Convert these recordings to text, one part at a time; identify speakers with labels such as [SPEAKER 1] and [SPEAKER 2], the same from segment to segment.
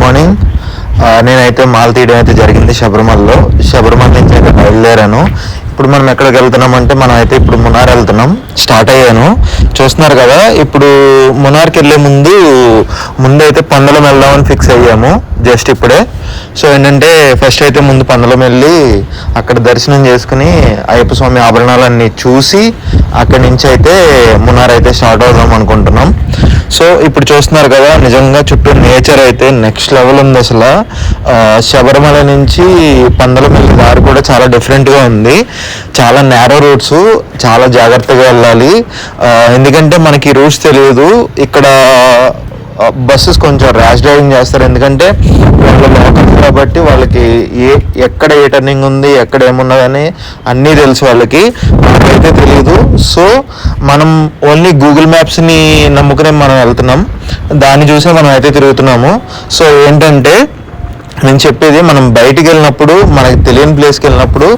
[SPEAKER 1] Morning. నేనైతే మాల తీయడం అయితే జరిగింది శబరిమల నుంచి అయితే బయలుదేరాను. ఇప్పుడు మనం ఎక్కడికి వెళ్తున్నామంటే మనం అయితే ఇప్పుడు మునార్ వెళ్తున్నాం. స్టార్ట్ అయ్యాను, చూస్తున్నారు కదా. ఇప్పుడు మునార్కి వెళ్ళే ముందైతే పందలం వెళ్దామని ఫిక్స్ అయ్యాము జస్ట్ ఇప్పుడే. సో ఏంటంటే ఫస్ట్ అయితే ముందు పందలం వెళ్ళి అక్కడ దర్శనం చేసుకుని అయ్యప్ప స్వామి ఆభరణాలన్నీ చూసి అక్కడి నుంచి అయితే మునార్ అయితే స్టార్ట్ అవుదాం అనుకుంటున్నాం. సో ఇప్పుడు చూస్తున్నారు కదా, నిజంగా చుట్టూ నేచర్ అయితే నెక్స్ట్ లెవెల్ ఉంది అసలు. శబరిమల నుంచి పందలం వెళ్ళే దారి కూడా చాలా డిఫరెంట్గా ఉంది. చాలా నేరో రూట్స్, చాలా జాగ్రత్తగా వెళ్ళాలి. ఎందుకంటే మనకి రూట్స్ తెలియదు. ఇక్కడ బస్సెస్ కొంచెం ర్యాష్ డ్రైవింగ్ చేస్తారు, ఎందుకంటే వాళ్ళు లోకల్స్ కాబట్టి వాళ్ళకి ఎక్కడ ఏ టర్నింగ్ ఉంది, ఎక్కడ ఏమున్నదని అన్నీ తెలుసు వాళ్ళకి, మనకైతే తెలియదు. సో మనం ఓన్లీ గూగుల్ మ్యాప్స్ని నమ్ముకునే మనం వెళ్తున్నాం, దాన్ని చూసే మనం అయితే తిరుగుతున్నాము. సో ఏంటంటే నేను చెప్పేది, మనం బయటికి వెళ్ళినప్పుడు, మనకి తెలియని ప్లేస్కి వెళ్ళినప్పుడు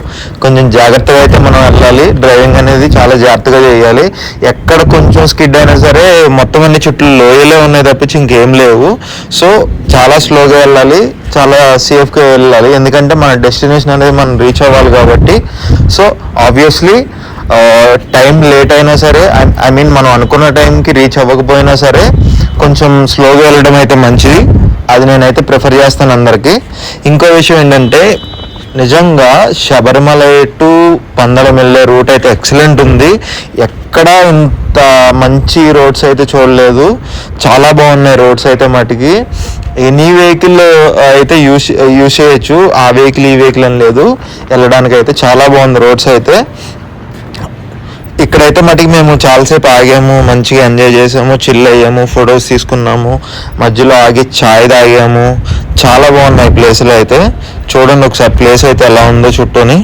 [SPEAKER 1] కొంచెం జాగ్రత్తగా అయితే మనం వెళ్ళాలి. డ్రైవింగ్ అనేది చాలా జాగ్రత్తగా చేయాలి. ఎక్కడ కొంచెం స్కిడ్ అయినా సరే మొత్తం అన్ని చుట్టూ లోయలే ఉన్నాయి తప్పించి ఇంకేం లేవు. సో చాలా స్లోగా వెళ్ళాలి, చాలా సేఫ్గా వెళ్ళాలి, ఎందుకంటే మన డెస్టినేషన్ అనేది మనం రీచ్ అవ్వాలి కాబట్టి. సో ఆబ్వియస్లీ టైం లేట్ అయినా సరే, ఐ మీన్ మనం అనుకున్న టైంకి రీచ్ అవ్వకపోయినా సరే కొంచెం స్లోగా వెళ్ళడం అయితే మంచిది. అది నేనైతే ప్రిఫర్ చేస్తాను అందరికీ. ఇంకో విషయం ఏంటంటే, నిజంగా శబరిమల టు పందలం వెళ్ళే రూట్ అయితే ఎక్సలెంట్ ఉంది. ఎక్కడా ఇంత మంచి రోడ్స్ అయితే చూడలేదు. చాలా బాగున్నాయి రోడ్స్ అయితే మటుకి. ఎనీ వెహికల్ అయితే యూస్ చేయొచ్చు, ఆ వెహికల్ ఈ వెహికల్ అని లేదు, వెళ్ళడానికి అయితే చాలా బాగుంది రోడ్స్ అయితే. ఇక్కడైతే మటుకు మేము చాలాసేపు ఆగాము, మంచిగా ఎంజాయ్ చేసాము, చిల్ అయ్యాము, ఫొటోస్ తీసుకున్నాము, మధ్యలో ఆగి చాయ్ తాగాము. చాలా బాగున్నాయి ప్లేసులు అయితే. చూడండి ఒకసారి ప్లేస్ అయితే ఎలా ఉందో చుట్టూని.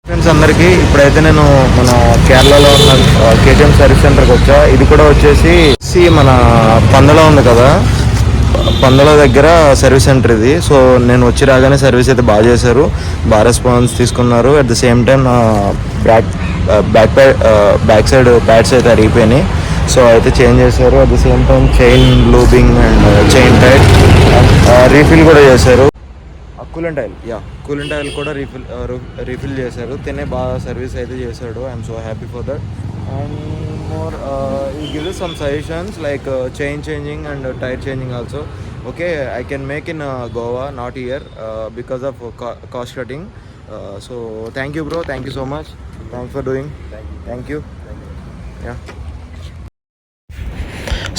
[SPEAKER 1] ఫ్రెండ్స్ అందరికీ, ఇప్పుడైతే నేను మన కేరళలో ఉన్న కేటీఎం సర్వీస్ సెంటర్కి వచ్చా. ఇది కూడా వచ్చేసి మన పందలో ఉంది కదా, పందల దగ్గర సర్వీస్ సెంటర్ ఇది. సో నేను వచ్చి రాగానే సర్వీస్ అయితే బాగా చేశారు, బాగా రెస్పాన్స్ తీసుకున్నారు. అట్ ద సేమ్ టైం నా బ్యాక్ సైడ్ ప్యాడ్స్ అయితే అరిగిపోయినాయి, సో అయితే చేంజ్ చేశారు. At the same time chain lubing and chain tight refill కూడా చేశారు. కూలెంట్ ఆయిల్ కూడా రీఫిల్ చేశారు. తినే బాగా సర్వీస్ అయితే చేశాడు. I'm so happy for that. And more ఈ give some suggestions like chain changing and tyre changing also. Okay, I can make in Goa, not here, because of cost cutting. So thank you bro, thank you so much, thanks for doing. Thank you.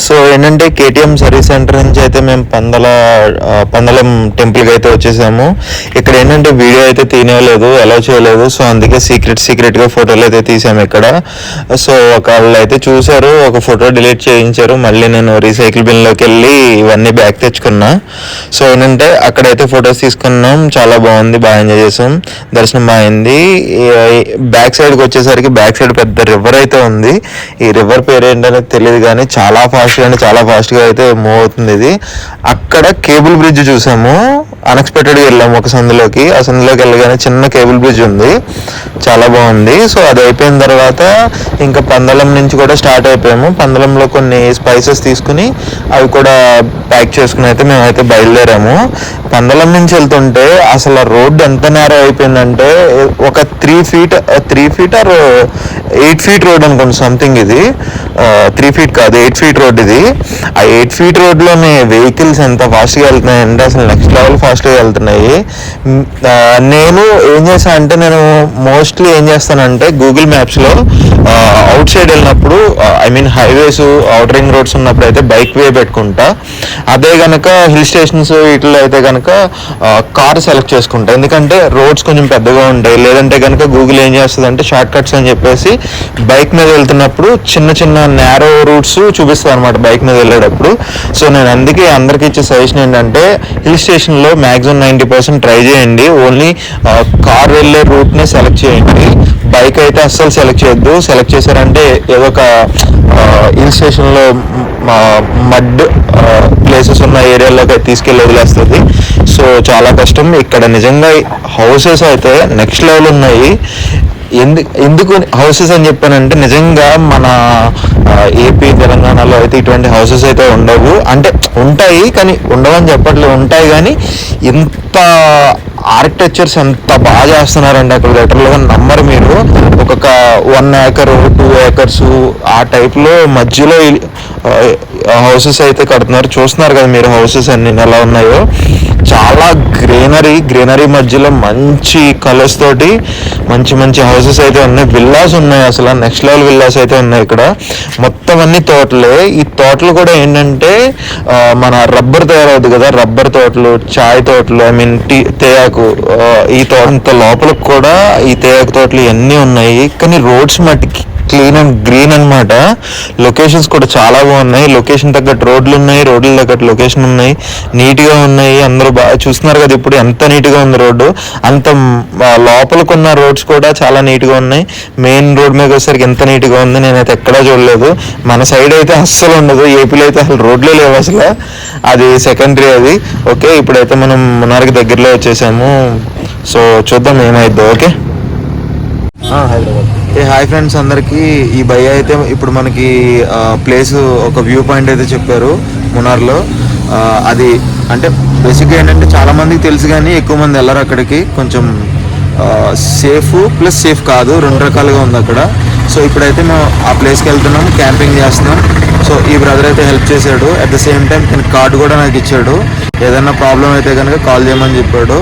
[SPEAKER 1] So ఏంటంటే KTM service centre నుంచి అయితే మేము పందలం టెంపుల్కి అయితే వచ్చేసాము. ఇక్కడ ఏంటంటే video అయితే తీయలేదు, అలౌ చేయలేదు. సో అందుకే సీక్రెట్గా ఫోటోలు అయితే తీసాము ఇక్కడ. సో ఒకళ్ళు అయితే చూశారు, ఒక ఫోటో డిలీట్ చేయించారు. మళ్ళీ నేను రీసైకిల్ బిన్లోకి వెళ్ళి ఇవన్నీ బ్యాక్ తెచ్చుకున్నా. సో ఏంటంటే అక్కడైతే ఫొటోస్ తీసుకున్నాం, చాలా బాగుంది, బాగా ఎంజాయ్ చేసాం, దర్శనం బాగుంది. బ్యాక్ సైడ్కి వచ్చేసరికి బ్యాక్ సైడ్ పెద్ద రివర్ అయితే ఉంది. ఈ రివర్ పేరు ఏంటనేది తెలియదు, కానీ చాలా ఫాస్ట్ అంటే చాలా ఫాస్ట్గా అయితే మూవ్ అవుతుంది ఇది. అక్కడ కేబుల్ బ్రిడ్జ్ చూసాము, అన్ఎక్స్పెక్టెడ్గా వెళ్ళాము ఒక సందులోకి. ఆ సందులోకి వెళ్ళగానే చిన్న కేబుల్ బ్రిడ్జ్ ఉంది, చాలా బాగుంది. సో అది అయిపోయిన తర్వాత ఇంకా పందలం నుంచి కూడా స్టార్ట్ అయిపోయాము. పందలంలో కొన్ని స్పైసెస్ తీసుకుని అవి కూడా ప్యాక్ చేసుకుని అయితే మేమైతే బయలుదేరాము. పందలం నుంచి వెళ్తుంటే అసలు రోడ్డు ఎంత నేరో అయిపోయిందంటే ఒక 3 feet ఆర్ 8 feet రోడ్ అనుకోండి సంథింగ్. ఇది 3 feet కాదు, 8 feet రోడ్ ఇది. ఆ 8 feet రోడ్లోనే వెహికల్స్ ఎంత ఫాస్ట్గా వెళ్తున్నాయంటే అసలు నెక్స్ట్ లెవెల్ ఫాస్ట్గా వెళ్తున్నాయి. నేను ఏం చేశాను అంటే, నేను మోస్ట్లీ ఏం చేస్తానంటే గూగుల్ మ్యాప్స్లో అవుట్ సైడ్ వెళ్ళినప్పుడు, I mean highways, out ring roads ఉన్నప్పుడు అయితే బైక్ వే పెట్టుకుంటా. అదే కనుక హిల్ స్టేషన్స్ వీటిలో అయితే కనుక కార్ సెలెక్ట్ చేసుకుంటా, ఎందుకంటే రోడ్స్ కొంచెం పెద్దగా ఉంటాయి. లేదంటే కనుక గూగుల్ ఏం చేస్తుంది అంటే షార్ట్ కట్స్ అని చెప్పేసి బైక్ మీద వెళ్తున్నప్పుడు చిన్న చిన్న నేరో రూట్స్ చూపిస్తుంది అనమాట బైక్ మీద వెళ్ళేటప్పుడు. సో నేను అందుకే అందరికీ ఇచ్చే సజెషన్ ఏంటంటే హిల్ స్టేషన్లో మ్యాక్సిమం 90% ట్రై చేయండి. ఓన్లీ కార్ వెళ్ళే రూట్నే సెలెక్ట్ చేయండి, బైక్ అయితే అస్సలు సెలెక్ట్ చేయొద్దు. సెలెక్ట్ చేశారంటే ఏదో ఒక హిల్ స్టేషన్లో మడ్ ప్లేసెస్ ఉన్న ఏరియాలోకి తీసుకెళ్ళి వదిలేస్తుంది. సో చాలా కష్టం. ఇక్కడ నిజంగా హౌసెస్ అయితే నెక్స్ట్ లెవెల్ ఉన్నాయి. ఎందుకు హౌసెస్ అని చెప్పానంటే, నిజంగా మన ఏపీ తెలంగాణలో అయితే ఇటువంటి హౌసెస్ అయితే ఉండవు. అంటే ఉంటాయి కానీ ఉండవని చెప్పట్లేదు, ఉంటాయి కానీ ఇంత ఆర్కిటెక్చర్స్ ఎంత బాగా చేస్తున్నారండి అక్కడ లెటర్లో నమ్మరు మీరు. ఒక్కొక్క 1 acre 2 acres ఆ టైప్లో మధ్యలో హౌసెస్ అయితే కడుతున్నారు. చూస్తున్నారు కదా మీరు హౌసెస్ అన్ని ఎలా ఉన్నాయో. చాలా గ్రీనరీ మధ్యలో మంచి కలర్స్ తోటి మంచి మంచి హౌసెస్ అయితే ఉన్నాయి. విల్లాస్ ఉన్నాయి, అసలు నెక్స్ట్ లెవెల్ విల్లాస్ అయితే ఉన్నాయి ఇక్కడ. మొత్తం అన్ని తోటలే. ఈ తోటలు కూడా ఏంటంటే మన రబ్బర్ తయారవుతుంది కదా, రబ్బర్ తోటలు, చాయ్ తోటలు, ఐ మీన్ తేయాకు, ఈ తోట లోపలికి కూడా ఈ తేయాకు తోటలు ఇవన్నీ ఉన్నాయి. కానీ రోడ్స్ మట్టికి క్లీన్ అండ్ గ్రీన్ అనమాట. లొకేషన్స్ కూడా చాలా బాగున్నాయి. లొకేషన్ తగ్గట్టు రోడ్లు ఉన్నాయి, రోడ్లు తగ్గట్టు లొకేషన్ ఉన్నాయి, నీట్గా ఉన్నాయి. అందరూ బాగా చూస్తున్నారు కదా ఇప్పుడు ఎంత నీట్గా ఉంది రోడ్డు. అంత లోపలికున్న రోడ్స్ కూడా చాలా నీట్గా ఉన్నాయి. మెయిన్ రోడ్ మీద వచ్చేసరికి ఎంత నీట్గా ఉంది నేనైతే ఎక్కడా చూడలేదు. మన సైడ్ అయితే అస్సలు ఉండదు, ఏపీలో అయితే అసలు రోడ్లే లేవు అసలు. అది సెకండరీ అది. ఓకే, ఇప్పుడైతే మనం మున్నార్కి దగ్గరలో వచ్చేసాము. సో చూద్దాం ఏమైద్దో. ఓకే, హైదరాబాద్. హాయ్ ఫ్రెండ్స్ అందరికీ. ఈ భయ్య అయితే ఇప్పుడు మనకి ప్లేస్ ఒక వ్యూ పాయింట్ అయితే చెప్పారు మున్నార్లో. అది అంటే బేసిక్గా ఏంటంటే చాలా మందికి తెలుసు కానీ ఎక్కువ మంది వెళ్ళరు అక్కడికి. కొంచెం సేఫ్ ప్లస్ సేఫ్ కాదు, 2 రకాలుగా ఉంది అక్కడ. సో ఇప్పుడైతే మేము ఆ ప్లేస్కి వెళ్తున్నాం, క్యాంపింగ్ చేస్తున్నాం. సో ఈ బ్రదర్ అయితే హెల్ప్ చేశాడు. అట్ ద సేమ్ టైం తన కార్డు కూడా నాకు ఇచ్చాడు. ఏదైనా ప్రాబ్లం అయితే కనుక కాల్ చేయమని చెప్పాడు.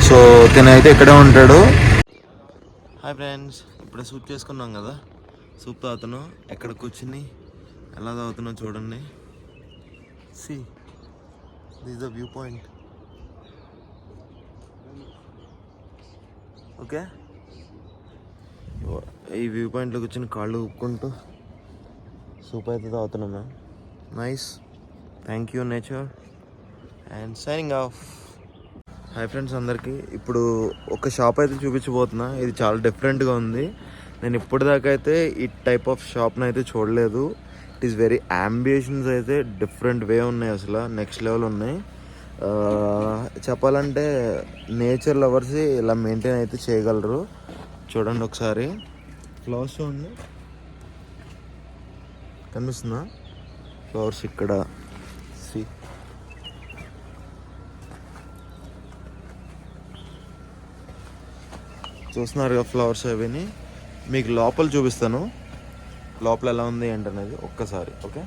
[SPEAKER 1] సో తినైతే ఇక్కడే ఉంటాడు. హాయ్ ఫ్రెండ్స్, ఇప్పుడు సూప్ చేసుకున్నాం కదా, సూప్ తాగుతున్నాం. ఎక్కడ కూర్చుని ఎలా తాగుతున్నాం చూడండి. See this the view point. Okay, ఈ వ్యూ పాయింట్లో కూర్చొని కాళ్ళు ఊపుకుంటూ సూప్ అయితే తాగుతున్నాం మేము. Nice, thank you nature. And signing off. Hi friends అందరికీ. ఇప్పుడు ఒక షాప్ అయితే చూపించబోతున్నా. ఇది చాలా డిఫరెంట్గా ఉంది. నేను ఇప్పటిదాకా అయితే ఈ టైప్ ఆఫ్ షాప్ని అయితే చూడలేదు. ఇట్ ఈస్ వెరీ అంబిషన్స్ అయితే డిఫరెంట్ వే ఉన్నాయి, అసలు నెక్స్ట్ లెవెల్ ఉన్నాయి. చెప్పాలంటే నేచర్ లవర్స్ ఇలా మెయింటైన్ అయితే చేయగలరు. చూడండి ఒకసారి ఫ్లవర్స్ చూడండి, కనిపిస్తుందా ఫ్లవర్స్ ఇక్కడ. చూస్తున్నారు కదా ఫ్లవర్స్ అవిని. మీకు లోపల చూపిస్తాను, లోపల ఎలా ఉంది ఏంటనేది ఒక్కసారి. ఓకే,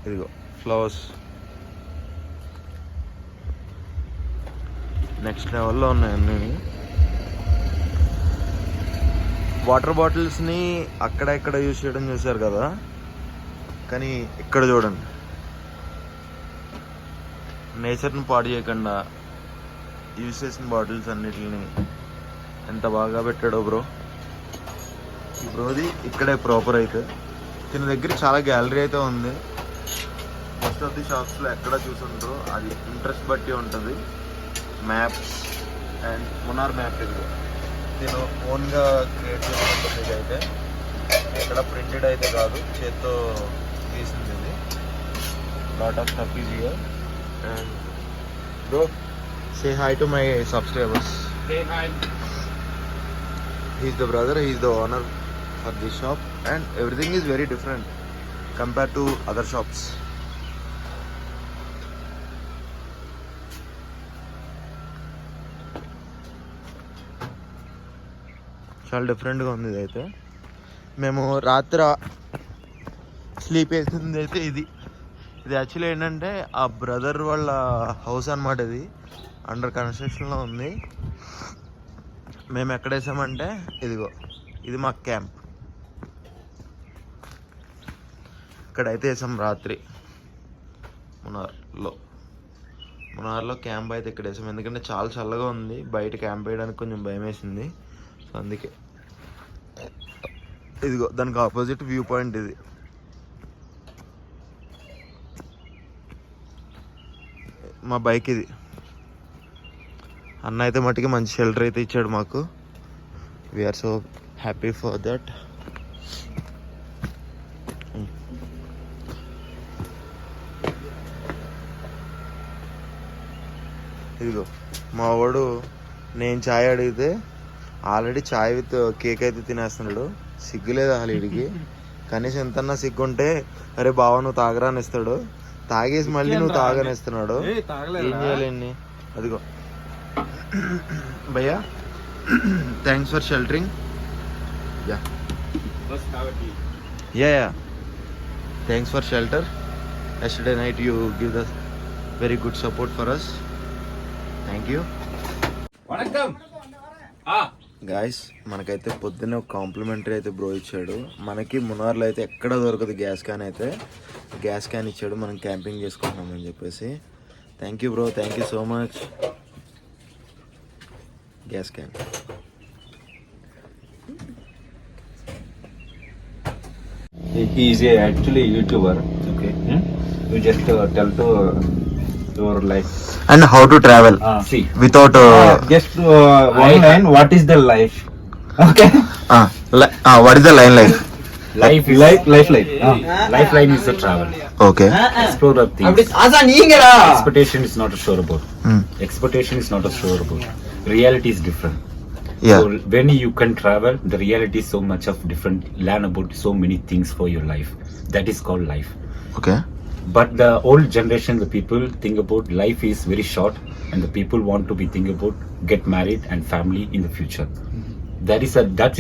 [SPEAKER 1] ఇదిగో ఫ్లవర్స్ నెక్స్ట్ లెవెల్లో ఉన్నాయి అన్నీ. వాటర్ బాటిల్స్ని అక్కడ ఇక్కడ యూజ్ చేయడం చూసారు కదా, కానీ ఇక్కడ చూడండి నేచర్ని పాడు చేయకుండా యూజ్ చేసిన బాటిల్స్ అన్నిటిని ఎంత బాగా పెట్టాడో బ్రో. ఈ బ్రోది ఇక్కడే ప్రాపర్ అయితే. దీని దగ్గర చాలా గ్యాలరీ అయితే ఉంది. మోస్ట్ ఆఫ్ ది షాప్స్లో ఎక్కడ చూసుంటారో అది ఇంట్రెస్ట్ బట్టి ఉంటుంది. మ్యాప్స్ అండ్ మున్నార్ మ్యాప్ ఇది. నేను ఓన్గా క్రియేట్ చేసుకుంటుంది ఇది అయితే. ఎక్కడ ప్రింటెడ్ అయితే కాదు, చేత్తో తీసింది ఇది. lot of stuff is here. And bro, say hi to my subscribers.
[SPEAKER 2] Hey, hi.
[SPEAKER 1] He's the brother, he's the owner for this shop, and everything is very different compared to other shops. చాలా డిఫరెంట్గా ఉంది ఇదైతే. మేము రాత్రి sleep వేసింది అయితే ఇది actually ఏంటంటే ఆ బ్రదర్ వాళ్ళ హౌస్ అన్నమాట. ఇది అండర్ కన్స్ట్రక్షన్లో ఉంది. మేము ఎక్కడ వేసామంటే ఇదిగో ఇది మా క్యాంప్. ఇక్కడైతే వేసాం రాత్రి మునార్లో క్యాంప్ అయితే ఇక్కడ వేసాం. ఎందుకంటే చాలా చల్లగా ఉంది, బయట క్యాంప్ వేయడానికి కొంచెం భయం వేసింది. సో అందుకే ఇదిగో దానికి ఆపోజిట్ వ్యూ పాయింట్ ఇది. మా బైక్ ఇది. అన్న అయితే మట్టుకి మంచి షెల్టర్ అయితే ఇచ్చాడు మాకు. We're so happy for that. ఇదిగో మా వాడు నేను ఛాయ్ అడిగితే ఆల్రెడీ ఛాయ్ విత్ కేక్ అయితే తినేస్తున్నాడు. సిగ్గులేదు అసలు వీడికి. కనీసం ఎంతన్నా సిగ్గుంటే అరే బావ నువ్వు తాగరా అని ఇస్తాడు. తాగేసి మళ్ళీ నువ్వు తాగనిస్తున్నాడు. ఏం చేయాలండి. అదిగో భయ్యా, thanks for sheltering. Yeah thanks for shelter. Yesterday night you give the very good support for us. Thank you. Guys, మనకైతే పొద్దున్నే ఒక కాంప్లిమెంటరీ అయితే బ్రో ఇచ్చాడు. మనకి మునార్లో అయితే ఎక్కడ దొరకదు గ్యాస్ క్యాన్. అయితే గ్యాస్ క్యాన్ ఇచ్చాడు, మనం క్యాంపింగ్ చేసుకుంటున్నామని చెప్పేసి. Thank you bro, thank you so much. Gas can.
[SPEAKER 2] He is actually a YouTuber. Okay. You just tell to your life.
[SPEAKER 1] And how to travel
[SPEAKER 2] See.
[SPEAKER 1] without
[SPEAKER 2] Just one line. What is the life? Okay.
[SPEAKER 1] what is the life?
[SPEAKER 2] Lifeline is the travel.
[SPEAKER 1] Okay.
[SPEAKER 2] Explore the things. Expectation is not a sure about. Expectation is not a sure about. Reality is different.
[SPEAKER 1] Yeah.
[SPEAKER 2] So when you can travel, the reality is so much of different. Learn about so many things for your life. That is called life.
[SPEAKER 1] Okay.
[SPEAKER 2] But the old generation, the people think about life is very short, and the people want to be think about get married and family in the future. That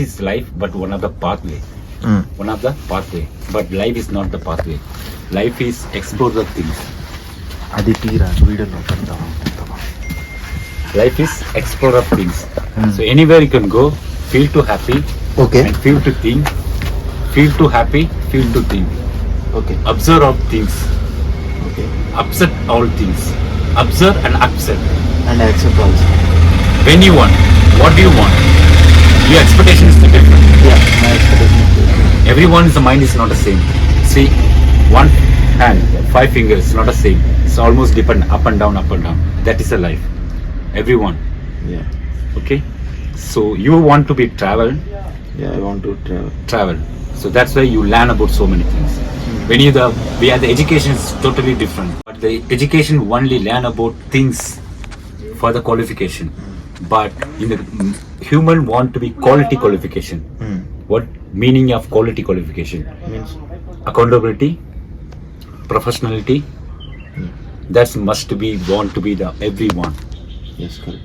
[SPEAKER 2] is life, but one of the pathway. One of the pathway. But life is not the pathway. Life is explore the things. Life is explore of things. So anywhere you can go, feel to happy.
[SPEAKER 1] Okay.
[SPEAKER 2] And feel to think. Feel to happy. Feel to think.
[SPEAKER 1] Okay.
[SPEAKER 2] Observe all things.
[SPEAKER 1] Okay.
[SPEAKER 2] Upset all things. Observe and upset.
[SPEAKER 1] And accept also.
[SPEAKER 2] When you want, what do you want? Your expectation is different.
[SPEAKER 1] Yeah, my expectation is different.
[SPEAKER 2] Everyone's mind is not the same. See, one hand, 5 fingers, not the same. It's almost depend up and down, up and down. That is a life. Everyone.
[SPEAKER 1] Yeah.
[SPEAKER 2] Okay. So you want to be travel.
[SPEAKER 1] Yeah, I want to
[SPEAKER 2] Travel. So that's why you learn about so many things. When the education is totally different. But the education only learn about things for the qualification. But in the human want to be quality qualification. What meaning of quality qualification?
[SPEAKER 1] Means
[SPEAKER 2] Accountability, professionality. That's must be want to be the everyone.
[SPEAKER 1] yes, correct.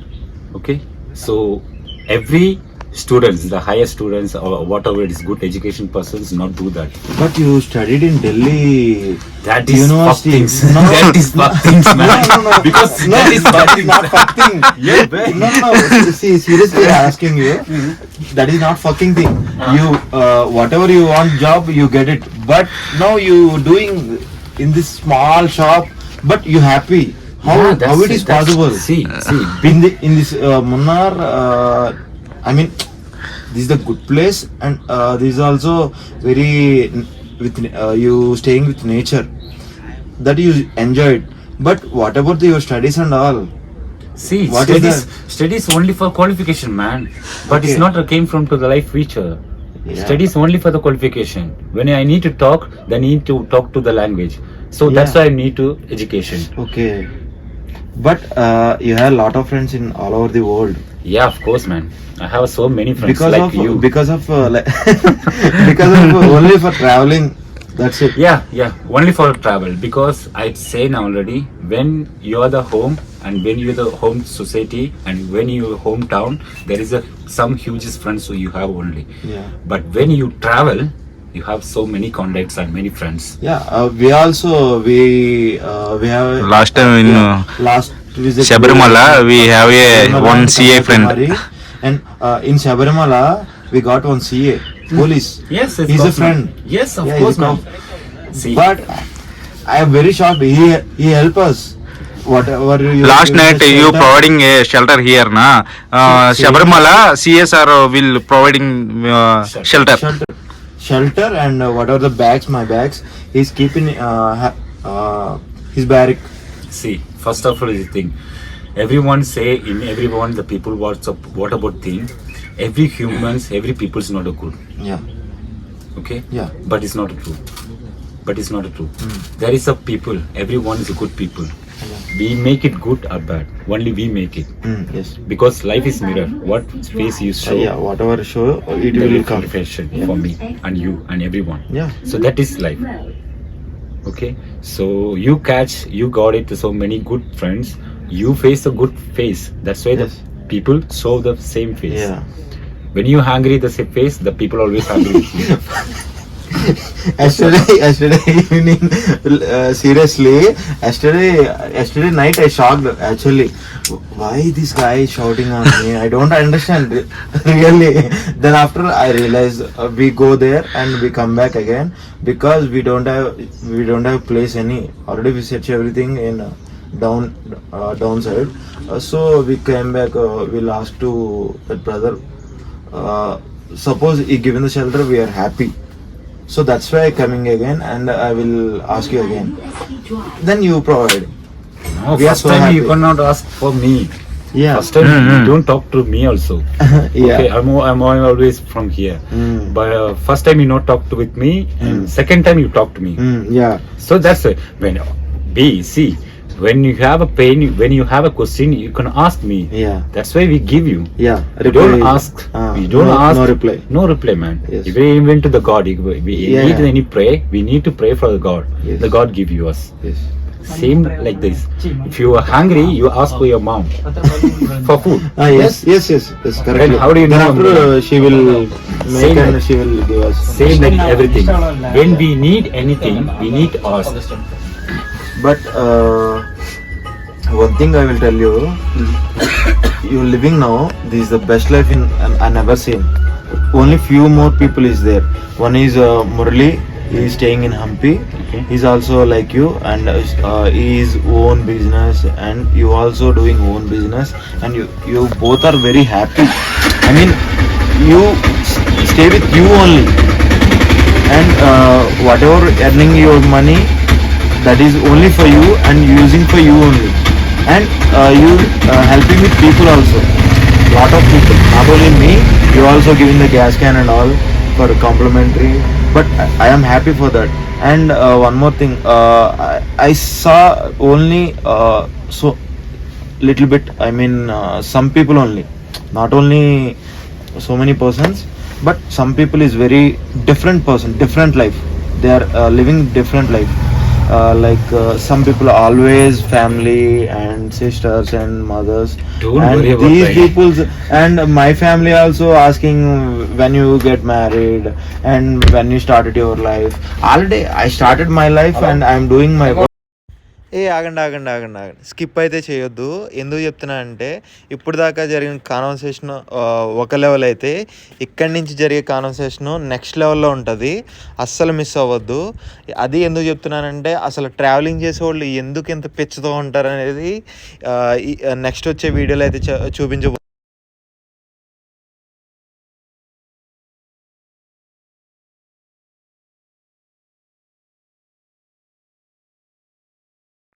[SPEAKER 2] Okay. So every students, the higher students or whatever it is, good education persons not do that.
[SPEAKER 1] But you studied in Delhi.
[SPEAKER 2] That is fuck
[SPEAKER 1] University.
[SPEAKER 2] things.
[SPEAKER 1] No.
[SPEAKER 2] That is fuck things, man.
[SPEAKER 1] No.
[SPEAKER 2] Because that is fuck
[SPEAKER 1] that is
[SPEAKER 2] things.
[SPEAKER 1] not fucking.
[SPEAKER 2] Yeah, man.
[SPEAKER 1] No. See, seriously asking you, that is not fucking thing. You, whatever you want job, you get it. But now you doing in this small shop, but you happy. How it is possible?
[SPEAKER 2] See.
[SPEAKER 1] In this Munnar, I mean, this is a good place, and this is also very with you staying with nature that you enjoyed. But what about your studies and all?
[SPEAKER 2] See,
[SPEAKER 1] What is
[SPEAKER 2] studies only for qualification, man. But
[SPEAKER 1] Okay.
[SPEAKER 2] it's not came from to the life feature.
[SPEAKER 1] Yeah.
[SPEAKER 2] Studies only for the qualification. When I need to talk, then I need to talk to the language. So that's
[SPEAKER 1] Yeah.
[SPEAKER 2] why I need to education.
[SPEAKER 1] Okay. But you have a lot of friends in all over the world.
[SPEAKER 2] Yeah, of course, man. I have so many friends
[SPEAKER 1] Because
[SPEAKER 2] like
[SPEAKER 1] of
[SPEAKER 2] you.
[SPEAKER 1] because of like because of only for traveling. That's it.
[SPEAKER 2] Yeah, only for travel. Because I say now already, when you are the home and when you are the home society and when you are hometown, there is some huge friends who you have only.
[SPEAKER 1] Yeah.
[SPEAKER 2] But when you travel, you have so many contacts and many friends.
[SPEAKER 1] Yeah. We have
[SPEAKER 3] Last time in
[SPEAKER 1] last visit
[SPEAKER 3] Sabarimala, we have one
[SPEAKER 1] and
[SPEAKER 3] CA friend.
[SPEAKER 1] Kanyakumari. And in Sabarimala we got one CA police.
[SPEAKER 2] Yes, of
[SPEAKER 1] He's a
[SPEAKER 2] course,
[SPEAKER 1] friend.
[SPEAKER 2] man. Yes, of
[SPEAKER 1] Yeah,
[SPEAKER 2] course,
[SPEAKER 1] he's a
[SPEAKER 2] man. See,
[SPEAKER 1] But I am very shocked. He help us. Whatever you
[SPEAKER 3] Last night you
[SPEAKER 1] shelter-
[SPEAKER 3] providing a shelter here, na?
[SPEAKER 1] See-
[SPEAKER 3] Sabarimala CSR will providing shelter.
[SPEAKER 1] shelter and whatever the bags, my bags, he's keeping his barrack.
[SPEAKER 2] see, first of all, is the thing. Everyone say in everyone the people what about thing. Every humans, every people is not a good.
[SPEAKER 1] Yeah,
[SPEAKER 2] Okay.
[SPEAKER 1] yeah.
[SPEAKER 2] But it's not true. There is a people. Everyone is a good people. We make it good or bad. Only we make it.
[SPEAKER 1] Yes.
[SPEAKER 2] Because life is mirror. What face you show,
[SPEAKER 1] Yeah, whatever show it
[SPEAKER 2] there
[SPEAKER 1] will come.
[SPEAKER 2] reflection for me and you and everyone.
[SPEAKER 1] Yeah.
[SPEAKER 2] So that is life. Okay. So you got it. So many good friends. You face a good face. That's why
[SPEAKER 1] Yes.
[SPEAKER 2] the people show the same face.
[SPEAKER 1] Yeah.
[SPEAKER 2] When you hungry the same face, the people always hungry with you.
[SPEAKER 1] yesterday evening, seriously, yesterday night I shocked actually. Why this guy is shouting on me? I don't understand really. Then after I realized we go there and we come back again because we don't have place any. Already we search everything in downside. So we came back. We'll ask to that brother. Suppose he given the shelter, we are happy. So that's why I coming again and I will ask you again. Then you provide.
[SPEAKER 2] No,
[SPEAKER 1] We are
[SPEAKER 2] first
[SPEAKER 1] so
[SPEAKER 2] time you
[SPEAKER 1] happy.
[SPEAKER 2] cannot ask for me.
[SPEAKER 1] Yeah.
[SPEAKER 2] First time
[SPEAKER 3] Mm-hmm.
[SPEAKER 2] you don't talk to me also.
[SPEAKER 1] Yeah.
[SPEAKER 2] Okay, I'm always from here.
[SPEAKER 1] Mm.
[SPEAKER 2] But first time you not talk to with me, and second time you talk to me.
[SPEAKER 1] Yeah.
[SPEAKER 2] So that's why when you have a pain, when you have a question, you can ask me.
[SPEAKER 1] Yeah.
[SPEAKER 2] That's why we give you.
[SPEAKER 1] Yeah.
[SPEAKER 2] We don't ask. We don't ask.
[SPEAKER 1] No reply.
[SPEAKER 2] No reply, man.
[SPEAKER 1] Yes.
[SPEAKER 2] If we went to the God, if we
[SPEAKER 1] Yeah.
[SPEAKER 2] need any pray, we need to pray for the God.
[SPEAKER 1] Yes.
[SPEAKER 2] The God give you us.
[SPEAKER 1] Yes.
[SPEAKER 2] Same like this. If you are hungry, you ask for your mom for food.
[SPEAKER 1] Yes. Correct.
[SPEAKER 2] Then how do you
[SPEAKER 1] Then
[SPEAKER 2] know?
[SPEAKER 1] after she will make
[SPEAKER 2] Same
[SPEAKER 1] and
[SPEAKER 2] like-
[SPEAKER 1] she will give us.
[SPEAKER 2] Same like everything. When we need anything, we need ask.
[SPEAKER 1] But one thing I will tell you, you living now. This is the best life I never seen. Only few more people is there. One is Murali. He is staying in Hampi.
[SPEAKER 2] Okay.
[SPEAKER 1] He's also like you, and he is own business, and you also doing own business, and you both are very happy. I mean, you stay with you only, and whatever earning your money, that is only for you and using for you only, and you helping with people also. Lot of people, not only me. You also giving the gas can and all for complimentary. But I am happy for that. And one more thing, I saw only so little bit. I mean, some people only, not only so many persons, but some people is very different person, different life. They are living different life. Some people are always family and sisters and mothers.
[SPEAKER 2] Don't
[SPEAKER 1] and
[SPEAKER 2] worry about
[SPEAKER 1] these
[SPEAKER 2] that.
[SPEAKER 1] people's and my family also asking when you get married and when you started your life. Already I started my life and I'm doing my work. ఆగండి skip అయితే చేయొద్దు. ఎందుకు చెప్తున్నా అంటే ఇప్పుడు దాకా జరిగిన conversation ఒక లెవెల్ అయితే ఇక్కడి నుంచి జరిగే కాన్వర్సేషన్ నెక్స్ట్ లెవెల్లో ఉంటుంది. అస్సలు మిస్ అవ్వద్దు. అది ఎందుకు చెప్తున్నానంటే అసలు ట్రావెలింగ్ చేసే వాళ్ళు ఎందుకు ఇంత పిచ్చితో ఉంటారు అనేది నెక్స్ట్ వచ్చే వీడియోలో అయితే చూపించబో